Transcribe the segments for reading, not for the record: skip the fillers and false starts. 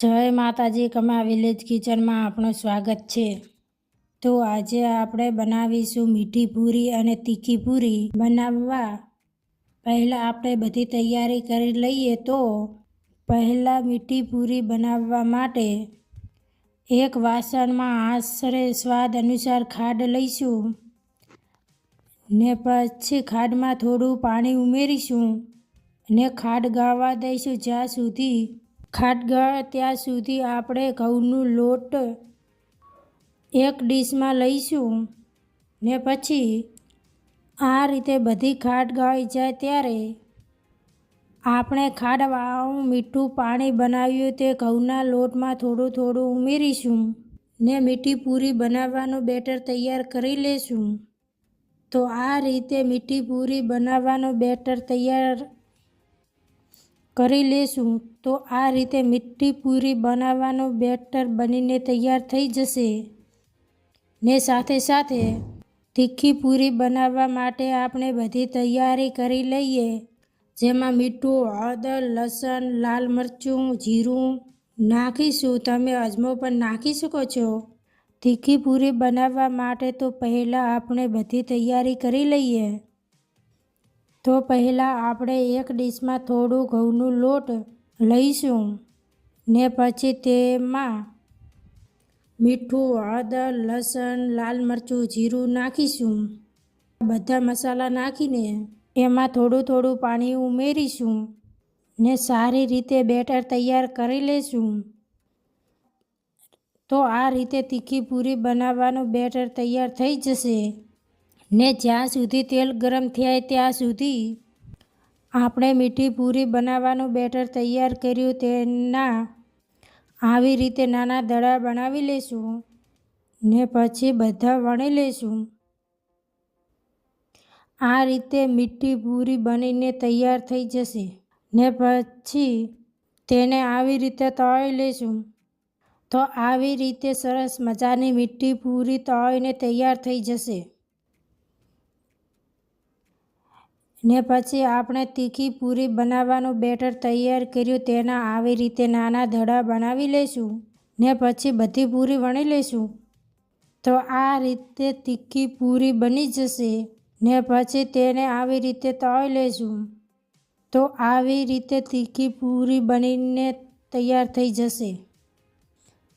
જય માતાજી, કમા વિલેજ કિચનમાં આપણું સ્વાગત છે। તો આજે આપણે બનાવીશું મીઠી પૂરી અને તીખી પૂરી। બનાવવા પહેલાં આપણે બધી તૈયારી કરી લઈએ। તો પહેલાં મીઠી પૂરી બનાવવા માટે એક વાસણમાં આશરે સ્વાદ અનુસાર ખાંડ લઈશું ને પછી ખાંડમાં થોડું પાણી ઉમેરીશું ને ખાંડ ગાળવા દઈશું। જ્યાં સુધી ખાંડ ગાળે ત્યાં સુધી આપણે ઘઉંનો લોટ એક ડીશમાં લઈશું ને પછી આ રીતે બધી ખાંડ ગાળી જાય ત્યારે આપણે ખાંડવાળું મીઠું પાણી બનાવ્યું તે ઘઉંના લોટમાં થોડું થોડું ઉમેરીશું ને મીઠી પૂરી બનાવવાનું બેટર તૈયાર કરી લેશું। તો આ રીતે મીઠી પૂરી બનાવવાનું બેટર તૈયાર કરી લેશું। તો આ રીતે મીઠી પૂરી બનાવવાનું બેટર બનીને તૈયાર થઈ જશે ને સાથે સાથે તીખી પૂરી બનાવવા માટે આપણે બધી તૈયારી કરી લઈએ। જેમાં મીઠું, હળદર, લસણ, લાલ મરચું, જીરું નાખીશું। તમે અજમો પણ નાખી શકો છો। તીખી પૂરી બનાવવા માટે તો પહેલાં આપણે બધી તૈયારી કરી લઈએ। તો પહેલાં આપણે એક ડીશમાં થોડું ઘઉંનો લોટ લઈશું ને પછી તેમાં મીઠું, હળદર, લસણ, લાલ મરચું, જીરું નાખીશું। બધા મસાલા નાખીને એમાં થોડું થોડું પાણી ઉમેરીશું ને સારી રીતે બેટર તૈયાર કરી લેશું। તો આ રીતે તીખી પૂરી બનાવવાનું બેટર તૈયાર થઈ જશે ને જ્યાં સુધી તેલ ગરમ થાય ત્યાં સુધી આપણે મીઠી પૂરી બનાવવાનું બેટર તૈયાર કર્યું તેના આવી રીતે નાના દડા બનાવી લેશું ને પછી બધા વણી લેશું। આ રીતે મીઠી પૂરી બનીને તૈયાર થઈ જશે ને પછી તેને આવી રીતે તળી લેશું। તો આવી રીતે સરસ મજાની મીઠી પૂરી તળીને તૈયાર થઈ જશે ને પછી આપણે તીખી પૂરી બનાવવાનું બેટર તૈયાર કર્યું તેના આવી રીતે નાના દડા બનાવી લઈશું ને પછી બધી પૂરી વણી લઈશું। તો આ રીતે તીખી પૂરી બની જશે ને પછી તેને આવી રીતે તળી લઈશું। તો આવી રીતે તીખી પૂરી બનીને તૈયાર થઈ જશે।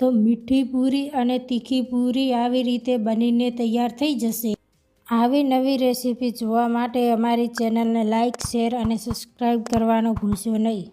તો મીઠી પૂરી અને તીખી પૂરી આવી રીતે બનીને તૈયાર થઈ જશે। આવી નવી રેસીપી જોવા માટે અમારી ચેનલને લાઇક, શેર અને સબસ્ક્રાઈબ કરવાનું ભૂલશો નહીં।